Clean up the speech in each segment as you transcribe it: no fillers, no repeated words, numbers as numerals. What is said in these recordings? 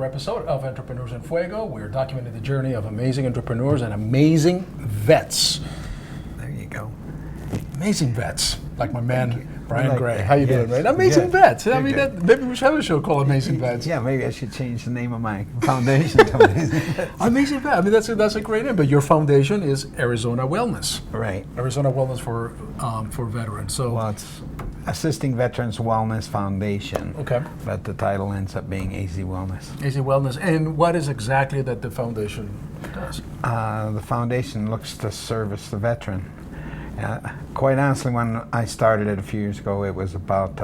another episode of Entrepreneurs in Fuego. We're documenting the journey of amazing entrepreneurs and amazing vets. There you go. Amazing vets, like my man Brian like Gray. that. How you doing, Yes. man? Amazing Good. vets. I You're mean, good. maybe we should have a show called Amazing Vets. Yeah, maybe I should change the name of my foundation to Amazing Vets. Amazing Vets. I mean, that's a great name. But your foundation is Arizona Wellness. Right. Arizona Wellness for veterans. So Well, it's Assisting Veterans Wellness Foundation. okay, But the title ends up being AZ Wellness. Easy Wellness. And what is exactly that the foundation does? The foundation looks to service the veteran. Quite honestly, when I started it a few years ago, it was about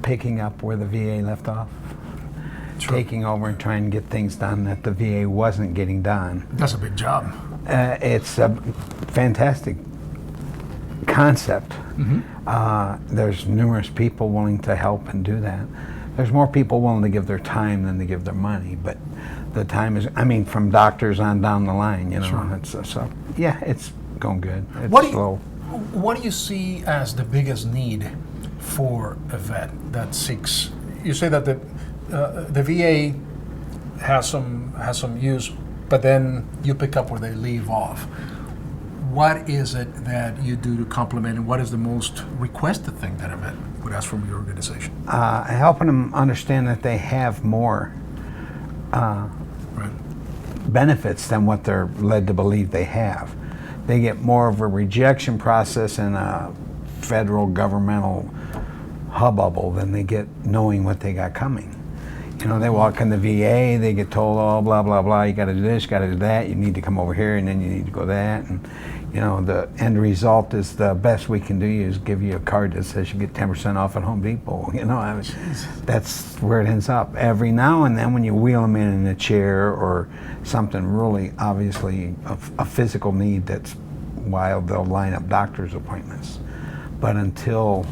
picking up where the VA left off, Sure. taking over and trying to get things done that the VA wasn't getting done. That's a big job. It's a fantastic concept. There's numerous people willing to help and do that. There's more people willing to give their time than to give their money, but the time is, I mean, from doctors on down the line, you know. Sure. It's, so, yeah, it's going good. It's What do you- slow. What do you see as the biggest need for a vet that seeks? You say that the VA has some use, but then you pick up where they leave off. What is it that you do to complement, and what is the most requested thing that a vet would ask from your organization? Helping them understand that they have more Right. benefits than what they're led to believe they have. They get more of a rejection process in a federal governmental hubbub than they get knowing what they got coming. You know, they walk in the VA, they get told, oh, blah, blah, blah, you gotta do this, you gotta do that, you need to come over here, and then you need to go that. And, you know, the end result is the best we can do is give you a card that says you get 10% off at Home Depot. You know, I mean, that's where it ends up. Every now and then when you wheel them in a chair or something really obviously a physical need, that's why they'll line up doctor's appointments. But until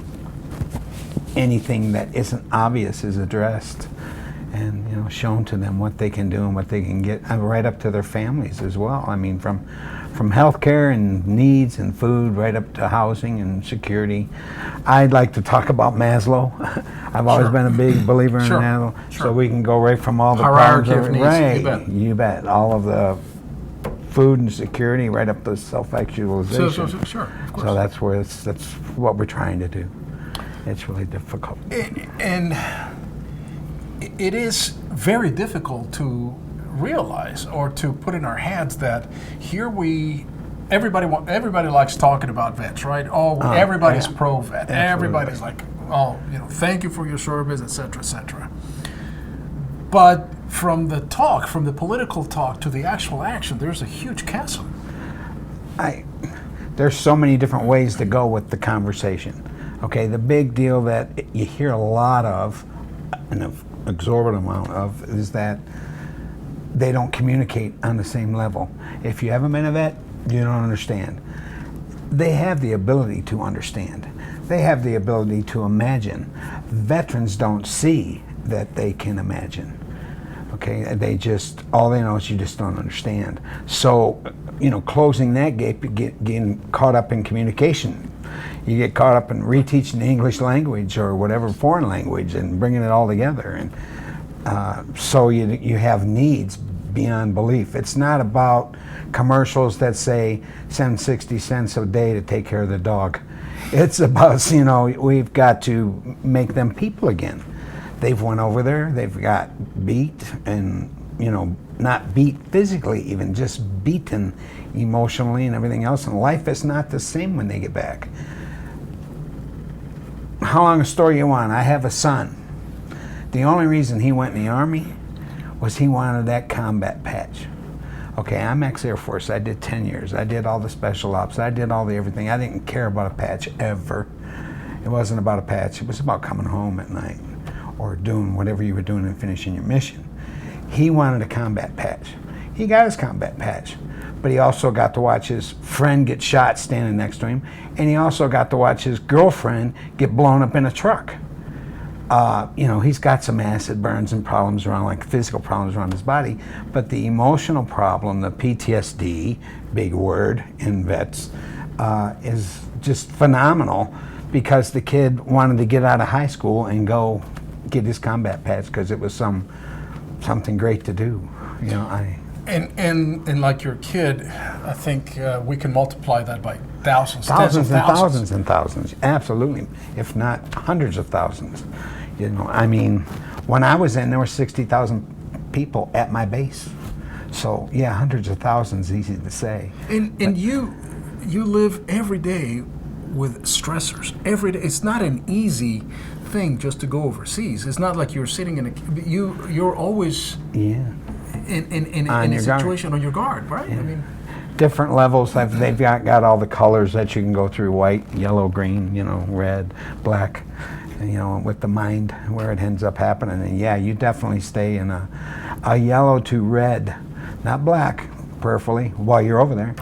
anything that isn't obvious is addressed and, you know, shown to them what they can do and what they can get, and right up to their families as well. I mean, from healthcare and needs and food right up to housing and security. I'd like to talk about Maslow. I've always Sure. been a big believer in Sure. Maslow. Sure. So we can go right from all the Hierarchy problems of needs. right, You bet. you bet. All of the food and security right up to self-actualization. So sure, of course. So that's where that's what we're trying to do. It's really difficult. And it is very difficult to realize or to put in our heads that here everybody likes talking about vets, right? Oh, everybody's yeah. pro-vet. Absolutely. Everybody's like, oh, you know, thank you for your service, et cetera, et cetera. But from the political talk to the actual action, there's a huge chasm. There's so many different ways to go with the conversation. Okay, the big deal that you hear a lot of, an exorbitant amount of, is that they don't communicate on the same level. If you haven't been a vet, you don't understand. They have the ability to understand. They have the ability to imagine. Veterans don't see that they can imagine. Okay, all they know is you just don't understand. So, you know, closing that gap, you getting caught up in communication. You get caught up in reteaching the English language or whatever foreign language and bringing it all together. And so you have needs beyond belief. It's not about commercials that say send 60 cents a day to take care of the dog. It's about, you know, we've got to make them people again. They've went over there, they've got beat, and, you know, not beat physically even, just beaten emotionally and everything else, and life is not the same when they get back. How long a story you want? I have a son. The only reason he went in the Army was he wanted that combat patch. Okay, I'm ex-Air Force. I did 10 years. I did all the special ops. I did all the everything. I didn't care about a patch ever. It wasn't about a patch. It was about coming home at night or doing whatever you were doing and finishing your mission. He wanted a combat patch. He got his combat patch, but he also got to watch his friend get shot standing next to him, and he also got to watch his girlfriend get blown up in a truck. You know, he's got some acid burns and problems around, like physical problems around his body, but the emotional problem, the PTSD, big word in vets, is just phenomenal, because the kid wanted to get out of high school and go get his combat patch because it was some something great to do. You know, And like your kid, I think we can multiply that by thousands, tens thousands of and thousands. thousands and thousands, absolutely, if not hundreds of thousands. You know, I mean, when I was in, there were 60,000 people at my base. So yeah, hundreds of thousands, easy to say. And you live every day with stressors. Every day, it's not an easy thing just to go overseas. It's not like you're sitting in a you're always Yeah. in On a your guard. situation on your guard, right? Yeah. I mean, Different levels. They've got all the colors that you can go through: white, yellow, green, you know, red, black. You know, with the mind where it ends up happening. And yeah, you definitely stay in a yellow to red, not black, prayerfully, while you're over there.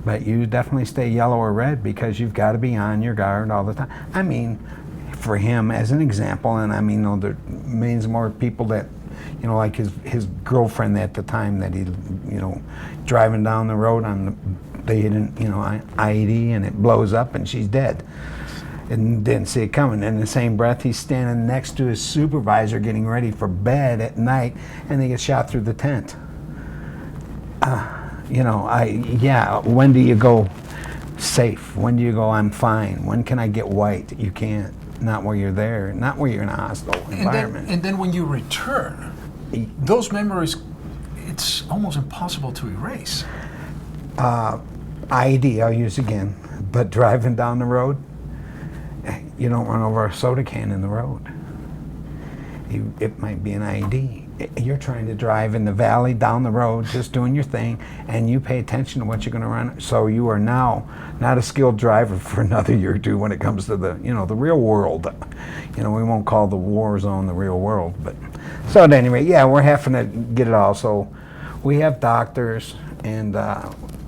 But you definitely stay yellow or red because you've got to be on your guard all the time. I mean, for him as an example, and I mean, there are millions more people that, you know, like his girlfriend at the time that he, you know, driving down the road they didn't, you know, I-80 and it blows up and she's dead. And didn't see it coming. In the same breath, he's standing next to his supervisor getting ready for bed at night and they get shot through the tent. You know, when do you go safe? When do you go, I'm fine? When can I get white? You can't. Not while you're there. Not while you're in a hostile environment. and then when you return, those memories, it's almost impossible to erase. IED, I'll use again, but driving down the road, you don't run over a soda can in the road. It might be an IED. You're trying to drive in the valley down the road, just doing your thing, and you pay attention to what you're going to run. So you are now not a skilled driver for another year or two when it comes to the, you know, the real world. You know, we won't call the war zone the real world, but so at any rate, yeah, we're having to get it all. So we have doctors and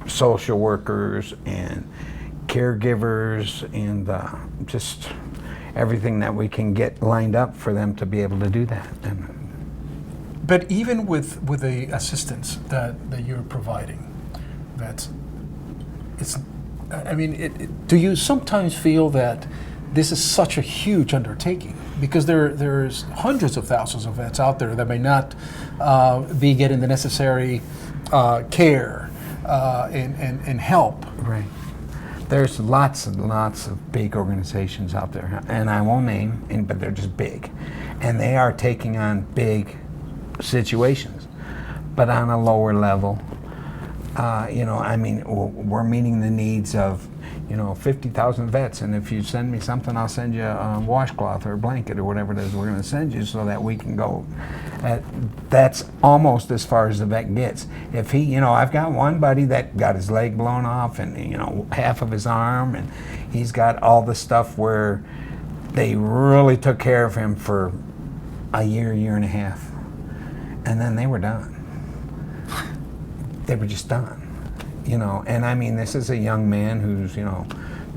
social workers and caregivers and just everything that we can get lined up for them to be able to do that. But even with the assistance that you're providing, do you sometimes feel that this is such a huge undertaking? Because there's hundreds of thousands of vets out there that may not be getting the necessary care and help. Right. There's lots and lots of big organizations out there, and I won't name, but they're just big. And they are taking on big situations, but on a lower level. You know, I mean, we're meeting the needs of, you know, 50,000 vets, and if you send me something, I'll send you a washcloth or a blanket or whatever it is we're going to send you so that we can go. That's almost as far as the vet gets. If he, you know, I've got one buddy that got his leg blown off and, you know, half of his arm, and he's got all the stuff where they really took care of him for a year and a half. And then they were done. They were just done, you know. And I mean, this is a young man who's, you know,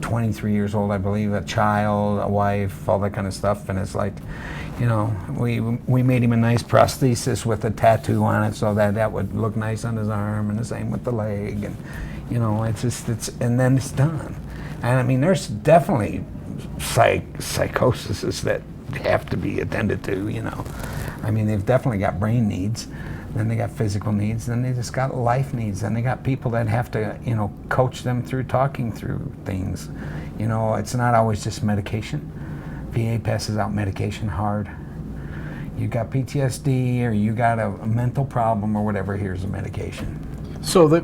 23 years old, I believe, a child, a wife, all that kind of stuff. And it's like, you know, we made him a nice prosthesis with a tattoo on it so that would look nice on his arm, and the same with the leg. And, you know, and then it's done. And I mean, there's definitely psychoses that have to be attended to, you know. I mean, they've definitely got brain needs, then they got physical needs, then they just got life needs, then they got people that have to, you know, coach them through talking through things. You know, it's not always just medication. VA passes out medication hard. You got PTSD or you got a mental problem or whatever, here's a medication. So the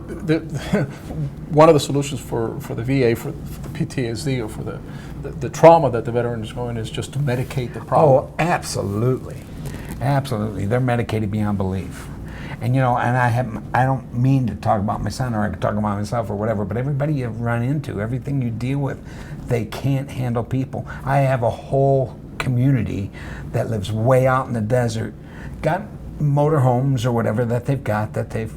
one of the solutions for the VA, for the PTSD or for the trauma that the veteran is going is just to medicate the problem. Oh, absolutely. Absolutely, they're medicated beyond belief. And you know, and I don't mean to talk about my son, or I could talk about myself or whatever, but everybody you run into, everything you deal with, they can't handle people. I have a whole community that lives way out in the desert, got motorhomes or whatever that they've,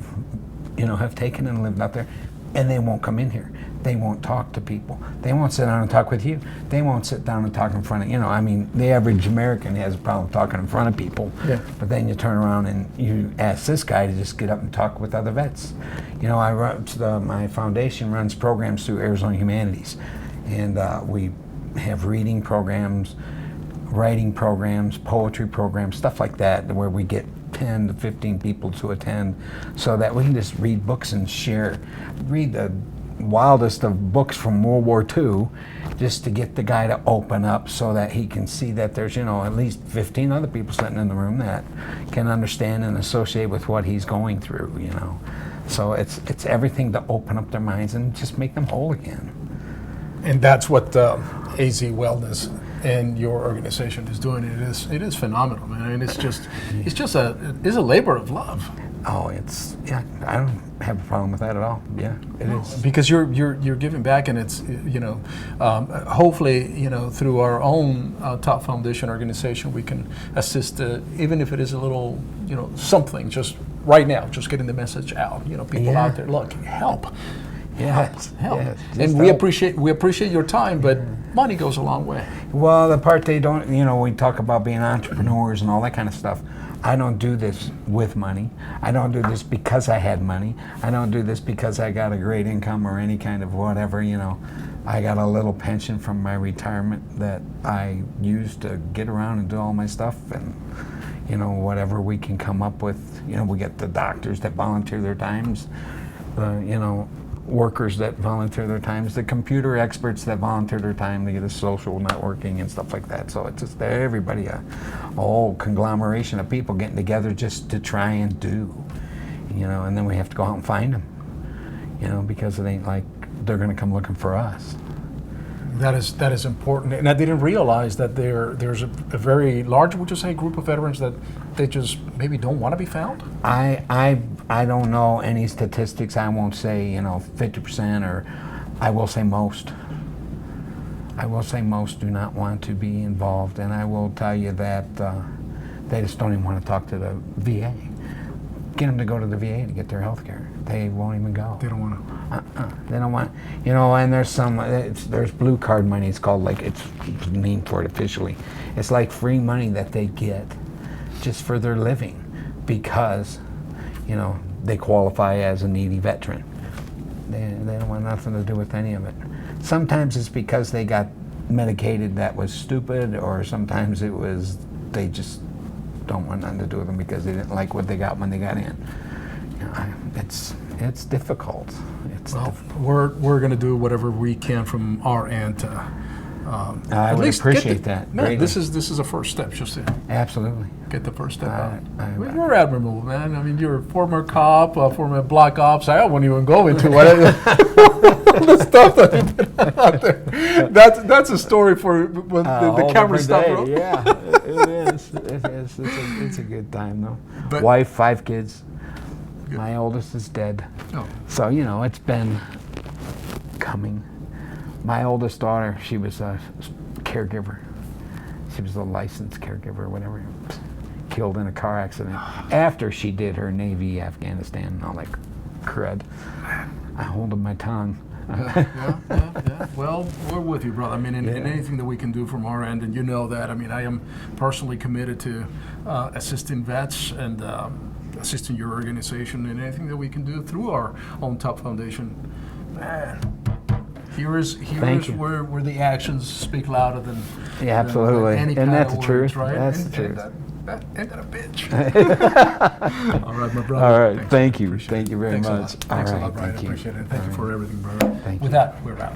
you know, have taken and lived out there, and they won't come in here. They won't talk to people. They won't sit down and talk with you. They won't sit down and talk in front of, you know, I mean, the average American has a problem talking in front of people. Yeah. But then you turn around and you ask this guy to just get up and talk with other vets. You know, my foundation runs programs through Arizona Humanities. And we have reading programs, writing programs, poetry programs, stuff like that, where we get 10 to 15 people to attend, so that we can just read books and read the wildest of books from World War II, just to get the guy to open up, so that he can see that there's, at least 15 other people sitting in the room that can understand and associate with what he's going through. So it's everything to open up their minds and just make them whole again. And that's what AZ Wellness and your organization is doing. It is phenomenal, man. I mean, it's a labor of love. Oh, I don't have a problem with that at all. Yeah, it is. Because you're giving back, and it's hopefully through our own Top Foundation organization we can assist, even if it is a little something just right now, just getting the message out. People out there, look, help. Yes, help. Yes, And we appreciate your time, but money goes a long way. Well, the part they don't, we talk about being entrepreneurs and all that kind of stuff. I don't do this with money. I don't do this because I had money. I don't do this because I got a great income or any kind of whatever, I got a little pension from my retirement that I use to get around and do all my stuff, and, whatever we can come up with. We get the doctors that volunteer their times, workers that volunteer their times, the computer experts that volunteer their time to get a social networking and stuff like that. So it's just everybody, a whole conglomeration of people getting together just to try and do, and then we have to go out and find them, because it ain't like they're going to come looking for us. That is important, and I didn't realize that there's a very large, would you say, group of veterans that they just maybe don't want to be found. I don't know any statistics. I won't say 50%, or I will say most. I will say most do not want to be involved, and I will tell you that they just don't even want to talk to the VA. Get them to go to the VA to get their health care. They won't even go. They don't want to. They don't want, and there's blue card money. It's called, it's named for it officially. It's like free money that they get just for their living because, they qualify as a needy veteran. They don't want nothing to do with any of it. Sometimes it's because they got medicated that was stupid, or sometimes it was they just don't want nothing to do with them because they didn't like what they got when they got in. It's difficult. We're going to do whatever we can from our end to I would appreciate that. Man, this is a first step, just to absolutely get the first step out. You're admirable, man. I mean, you're a former cop, former black ops. I won't even go into what the stuff that you did out there. That's a story for when the camera stopped. Yeah, it is. It's a good time though. But, wife, 5 kids. Good. My oldest is dead. Oh. So it's been coming. My oldest daughter, she was a caregiver. She was a licensed caregiver or whatever. Killed in a car accident after she did her Navy, Afghanistan, and all that crud. I hold my tongue. Yeah. Well, we're with you, brother. I mean, in anything that we can do from our end, and you know that. I mean, I am personally committed to assisting vets and assisting your organization in anything that we can do through our own Top Foundation. Man. Here is where the actions speak louder than absolutely, than any and kind that's of the truth. words, right? That's the truth. Ain't that a bitch? All right, my brother. All right, thank you. Thank you very much. Thanks a lot, Brian. I appreciate it. Thank you for everything, brother. With that, we're out.